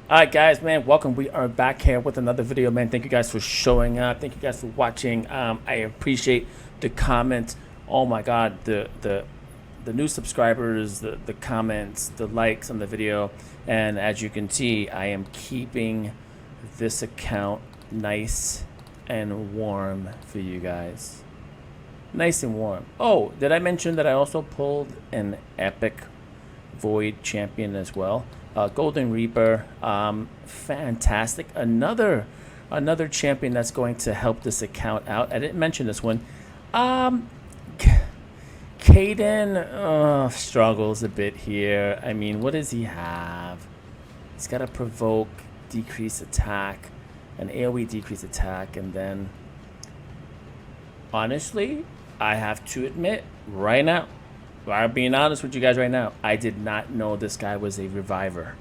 All right, guys, man, welcome. We are back here with another video, man. Thank you guys for showing up. Thank you guys for watching. I appreciate the comments. Oh my God, the new subscribers, the comments, the likes on the video, and as you can see, I am keeping this account nice and warm for you guys. Nice and warm. Oh, did I mention that I also pulled an epic Void champion as well? Golden Reaper, fantastic. Another champion that's going to help this account out. I didn't mention this one. Caden struggles a bit here. I mean, what does he have? He's got a provoke, decrease attack, an AoE decrease attack, and then honestly, I have to admit right now, I'm being honest with you guys right now, I did not know this guy was a reviver.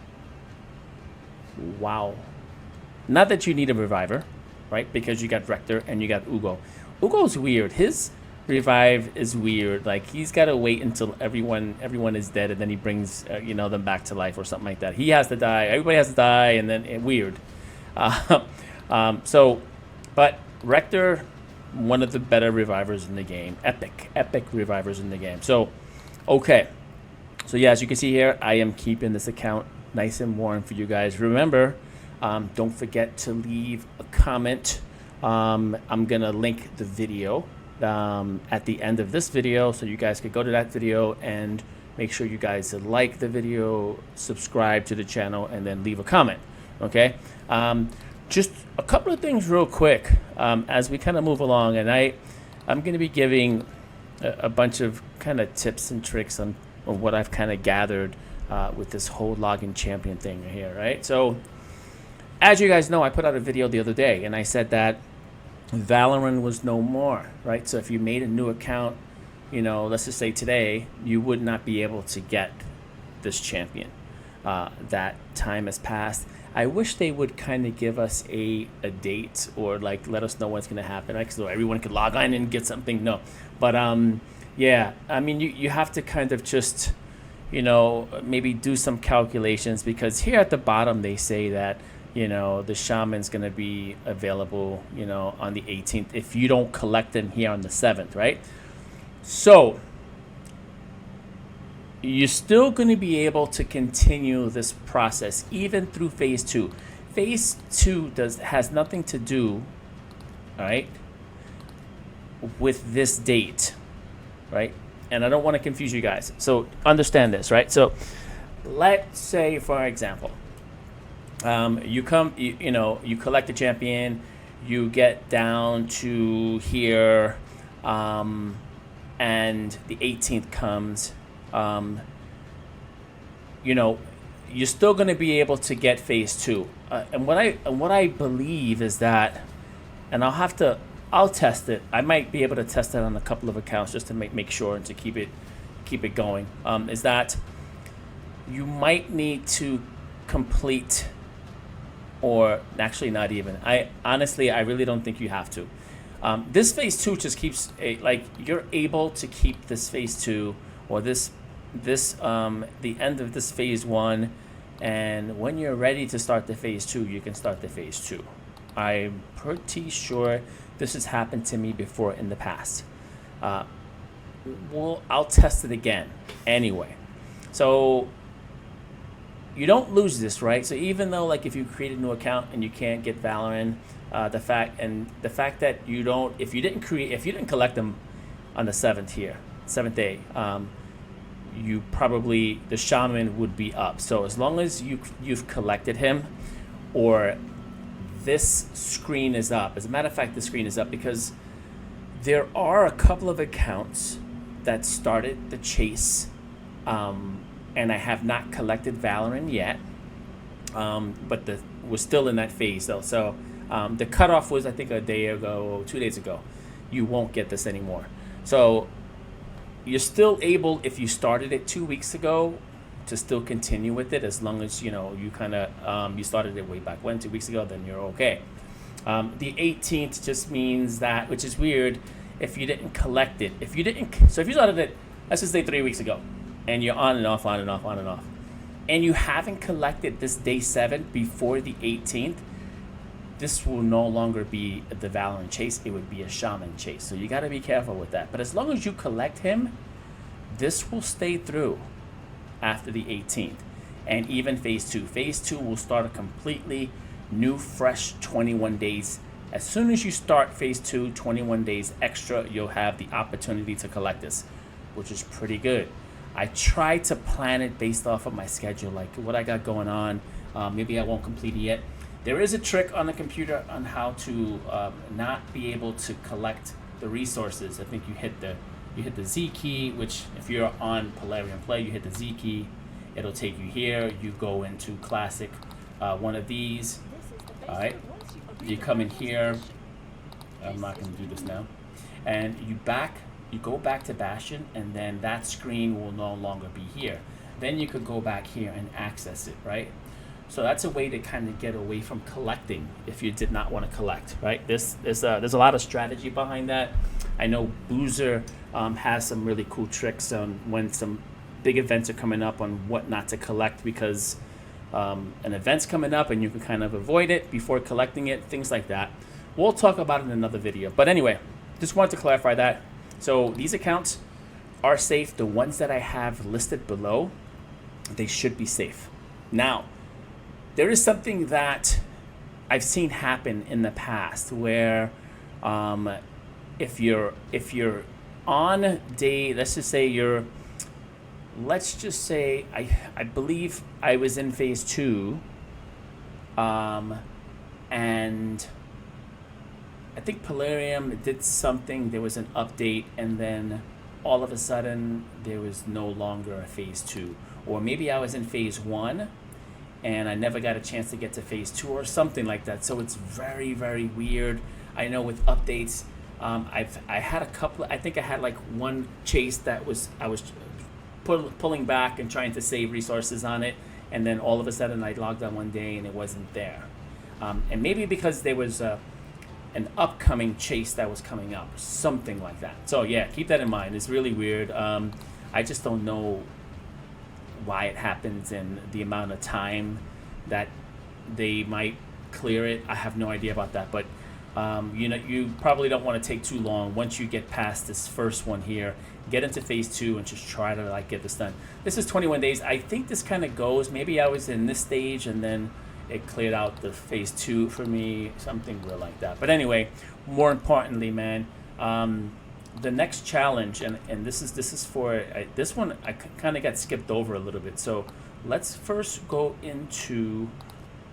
Wow. Not that you need a reviver, right? Because you got Rector and you got Ugo. Ugo's weird. His revive is weird. Like, he's got to wait until everyone is dead, and then he brings them back to life or something like that. He has to die. Everybody has to die, and then weird. But Rector, one of the better revivers in the game. Epic revivers in the game. So, okay. So yeah, as you can see here, I am keeping this account nice and warm for you guys. Remember, don't forget to leave a comment. I'm gonna link the video at the end of this video, so you guys could go to that video and make sure you guys like the video, subscribe to the channel, and then leave a comment. Okay. Just a couple of things real quick as we kind of move along, and I'm going to be giving a bunch of kind of tips and tricks on what I've kind of gathered with this whole login champion thing here, right? So, as you guys know, I put out a video the other day, and I said that Vallayrn was no more, right? So if you made a new account, let's just say today, you would not be able to get this champion. That time has passed. I wish they would kind of give us a date, or like let us know what's going to happen, right? So everyone could log on and get something. No, but yeah, I mean, you have to kind of just maybe do some calculations, because here at the bottom they say that the shaman's going to be available on the 18th if you don't collect them here on the 7th, right? So you're still going to be able to continue this process even through phase 2. Phase 2 has nothing to do, all right, with this date, right? And I don't want to confuse you guys, so understand this, right? So let's say, for example, you collect the champion, you get down to here, and the 18th comes. You're still going to be able to get phase 2. And what I believe is that, and I'll test it. I might be able to test it on a couple of accounts just to make sure and to keep it going. Is that you might need to complete, or actually not even. I really don't think you have to. This phase 2 just keeps you're able to keep this phase 2, or the end of this phase 1, and when you're ready to start the phase 2, you can start the phase 2. I'm pretty sure this has happened to me before in the past. I'll test it again anyway. So you don't lose this, right? So even though, like, if you create a new account and you can't get Vallayrn, the fact that if you didn't collect them on the 7th day, the shaman would be up. So as long as you've collected him, or this screen is up. As a matter of fact, the screen is up because there are a couple of accounts that started the chase, and I have not collected Vallayrn yet, but we're still in that phase though. So the cutoff was, I think, a day ago, 2 days ago. You won't get this anymore. So you're still able, if you started it 2 weeks ago, to still continue with it, as long as you kind of you started it way back when, 2 weeks ago, then you're okay. The 18th just means that, which is weird, if you didn't collect it. If you started it, let's just say 3 weeks ago, and you're on and off, and you haven't collected this day 7 before the 18th, this will no longer be the Vallayrn chase. It would be a shaman chase. So you got to be careful with that. But as long as you collect him, this will stay through after the 18th. And even phase 2. Phase 2 will start a completely new, fresh 21 days. As soon as you start phase 2, 21 days extra, you'll have the opportunity to collect this, which is pretty good. I try to plan it based off of my schedule, like what I got going on. Maybe I won't complete it yet. There is a trick on the computer on how to not be able to collect the resources. I think you hit the Z key, which if you're on Vallayrn Play, you hit the Z key. It'll take you here. You go into classic, one of these. All right. You come in here. I'm not going to do this now. And you go back to Bastion, and then that screen will no longer be here. Then you could go back here and access it, right? So that's a way to kind of get away from collecting if you did not want to collect, right? There's a lot of strategy behind that. I know Boozer has some really cool tricks on when some big events are coming up on what not to collect, because an event's coming up and you can kind of avoid it before collecting it, things like that. We'll talk about it in another video. But anyway, just wanted to clarify that. So these accounts are safe. The ones that I have listed below, they should be safe. Now, there is something that I've seen happen in the past where if you're on day, let's just say I believe I was in phase 2, and I think Vallayrn did something, there was an update, and then all of a sudden there was no longer a phase 2. Or maybe I was in phase 1 and I never got a chance to get to phase 2 or something like that. So it's very, very weird. I know with updates, I had a couple, I think I had like one chase that I was pulling back and trying to save resources on it, and then all of a sudden I logged on one day and it wasn't there. And maybe because there was an upcoming chase that was coming up, something like that. So yeah, keep that in mind. It's really weird. I just don't know why it happens and the amount of time that they might clear it. I have no idea about that, but you probably don't want to take too long. Once you get past this first one here, get into phase 2 and just try to like get this done. This is 21 days. I think this kind of goes, maybe I was in this stage and then it cleared out the phase 2 for me, something real like that. But anyway, more importantly, man, the next challenge, and this is for this one I kind of got skipped over a little bit. So let's first go into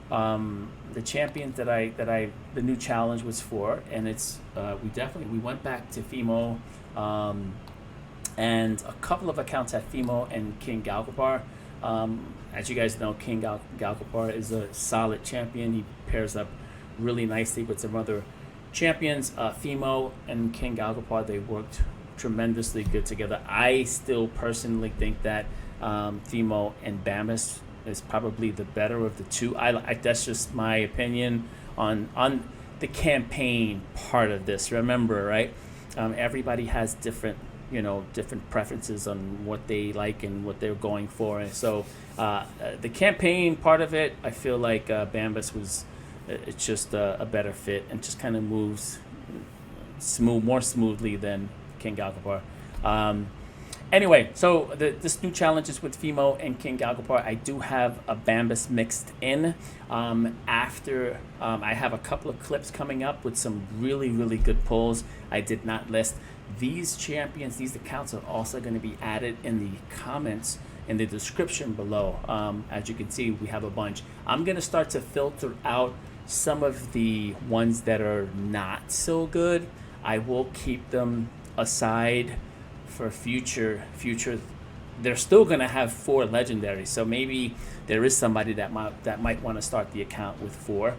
the champions that the new challenge was for, and it's we went back to Phemo, and a couple of accounts at Phemo and King Gallcobar. As you guys know, King Gallcobar is a solid champion. He pairs up really nicely with some other champions. Phemo and King Gallcobar, they worked tremendously good together. I still personally think that Phemo and Bambus is probably the better of the two. I that's just my opinion on the campaign part of this. Remember, right? Everybody has different preferences on what they like and what they're going for. And so the campaign part of it, I feel like Bambus was it's just a better fit and just kind of moves more smoothly than King Gallcobar. Anyway, so this new challenge is with Phemo and King Gallcobar. I do have a Bambus mixed in. After I have a couple of clips coming up with some really, really good pulls. I did not list. These champions, these accounts are also going to be added in the comments in the description below. As you can see, we have a bunch. I'm going to start to filter out some of the ones that are not so good. I will keep them aside for future. They're still going to have 4 legendaries, so maybe there is somebody that might want to start the account with 4.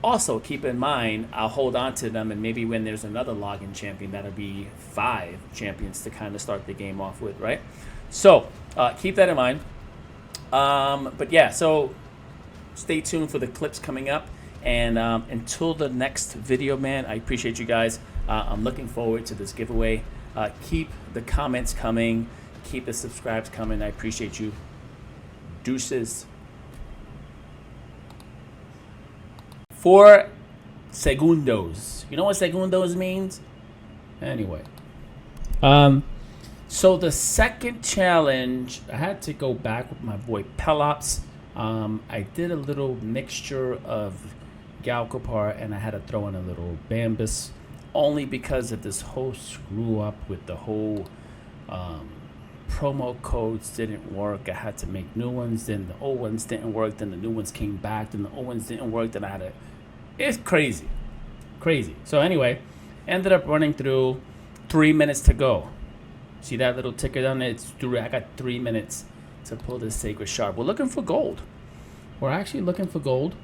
Also, keep in mind, I'll hold on to them, and maybe when there's another login champion, that'll be 5 champions to kind of start the game off with, right? So, keep that in mind. But yeah, so stay tuned for the clips coming up. And until the next video, man, I appreciate you guys. I'm looking forward to this giveaway. Keep the comments coming. Keep the subscribes coming. I appreciate you. Deuces. 4 segundos. You know what segundos means? Anyway. So the second challenge, I had to go back with my boy Pelops. I did a little mixture of Gallcobar and I had to throw in a little Bambus, only because of this whole screw up with the whole promo codes didn't work. I had to make new ones, then the old ones didn't work, then the new ones came back, then the old ones didn't work, then I had to... It's crazy. Crazy. So anyway, ended up running through 3 minutes to go. See that little ticker down there? It's 3. I got 3 minutes to pull this Sacred Shard. We're looking for gold. We're actually looking for gold.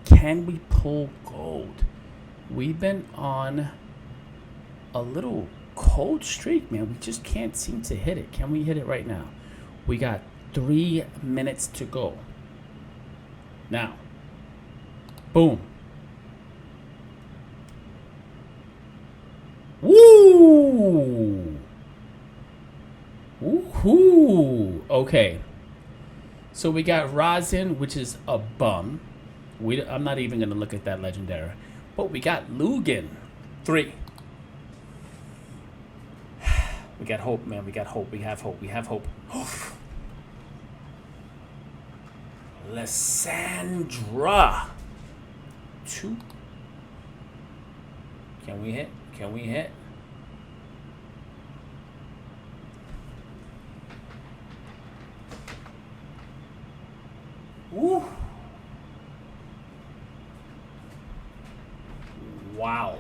Can we pull gold? We've been on a little cold streak, man. We just can't seem to hit it. Can we hit it right now? We got 3 minutes to go. Now. Boom. Woo! Woohoo! Okay. So we got Roxam, which is a bum. I'm not even going to look at that legendary. But we got Lugan. 3. We got hope, man. We got hope. We have hope. We have hope. Lyssandra. 2. Can we hit? Can we hit? Woo. Wow.